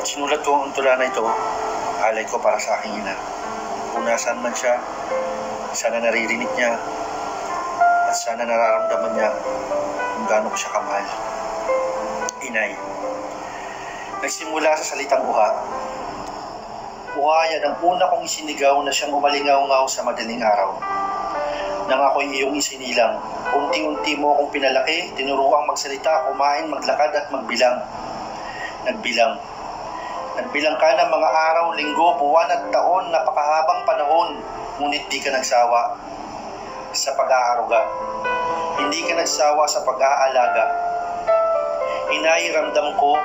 Sinulat ko ang tula na ito, alay ko para sa aking ina. Kung nasaan man siya, sana naririnig niya at sana nararamdaman niya kung gaano ko siya kamahal. Inay. Nagsimula sa salitang uha. Uha yan ang una kong isinigaw na siyang umalingaw-ngaw sa madaling araw. Nang ako'y iyong isinilang, unti-unti mo akong pinalaki, tinuruang magsalita, kumain, maglakad at magbilang. Nagbilang ka ng mga araw, linggo, buwan at taon, napakahabang panahon, ngunit di ka nagsawa sa pag-aaruga. Hindi ka nagsawa sa pag-aalaga. Inay, ramdam ko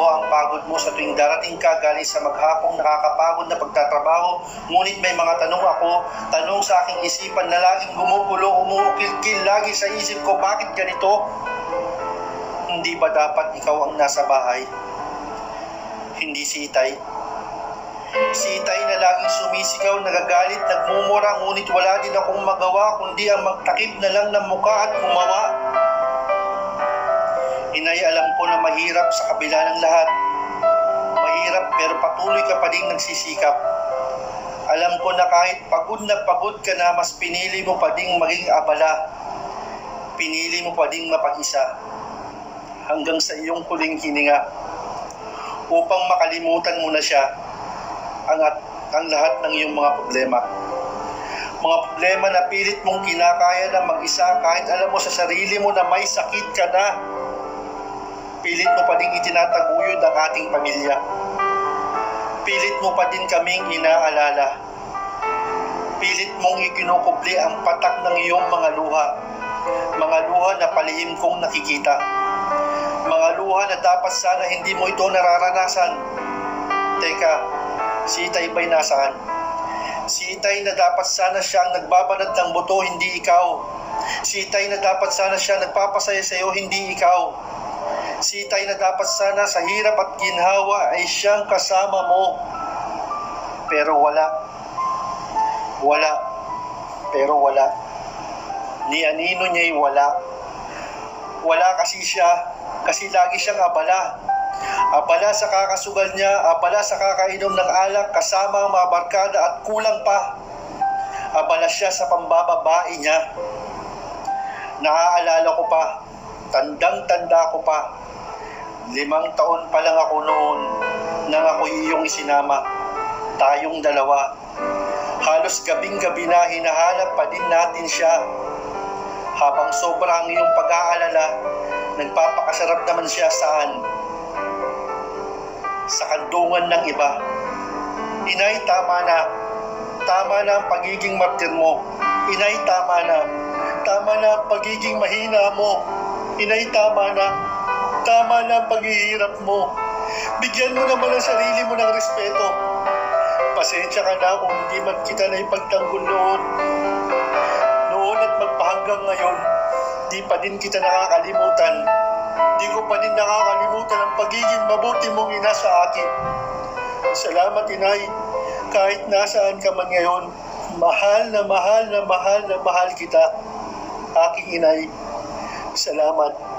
ang pagod mo sa tuwing darating ka galing sa maghapong nakakapagod na pagtatrabaho, ngunit may mga tanong sa aking isipan na laging gumugulo, umuukil-kil lagi sa isip ko, bakit ganito? Hindi ba dapat ikaw ang nasa bahay? Hindi si Itay. Si Itay na laging sumisigaw, nagagalit, nagmumura, ngunit wala din akong magawa kundi ang magtakip na lang ng mukha at kumawa. Inay, alam ko na mahirap sa kabila ng lahat. Mahirap pero patuloy ka pa din nagsisikap. Alam ko na kahit pagod ka na, mas pinili mo pa din maging abala. Pinili mo pa din mapag-isa. Hanggang sa iyong huling hininga. Upang makalimutan mo na siya ang lahat ng iyong mga problema. Mga problema na pilit mong kinakaya na mag-isa kahit alam mo sa sarili mo na may sakit ka na. Pilit mo pa din itinataguyod ang ating pamilya. Pilit mo pa din kaming inaalala. Pilit mong ikinukubli ang patak ng iyong mga luha. Mga luha na palihim kong nakikita. Mga luha na dapat sana hindi mo ito nararanasan. Teka, si Itay ba'y nasaan? Si Itay na dapat sana siya ang nagbabanat ng buto, hindi ikaw. Si Itay na dapat sana siya nagpapasaya sa iyo, hindi ikaw. Si Itay na dapat sana sa hirap at ginhawa ay siyang kasama mo. Pero wala. Ni anino niya'y wala. Wala kasi lagi siyang abala. Abala sa kakasugal niya, abala sa kakainom ng alak kasama ang mga barkada at kulang pa. Abala siya sa pambababae niya. Naaalala ko pa, tandang-tanda ko pa. 5 taon pa lang ako noon nang ako'y iyong isinama. Tayong dalawa. Halos gabing-gabi na hinahanap pa din natin siya. Habang sobrang iyong pag-aalala, nagpapakasarap naman siya saan? Sa kandungan ng iba. Inay, tama na. Tama na ang pagiging martir mo. Inay, tama na. Tama na ang pagiging mahina mo. Inay, tama na. Tama na ang paghihirap mo. Bigyan mo naman ang sarili mo ng respeto. Pasensya ka na kung hindi man kita na ipagtanggol noon. Noon at magpahanggang ngayon, di pa din kita nakakalimutan. Di ko pa din nakakalimutan ang pagiging mabuti mong ina sa akin. Salamat, Inay. Kahit nasaan ka man ngayon, mahal na mahal kita. Aking Inay. Salamat.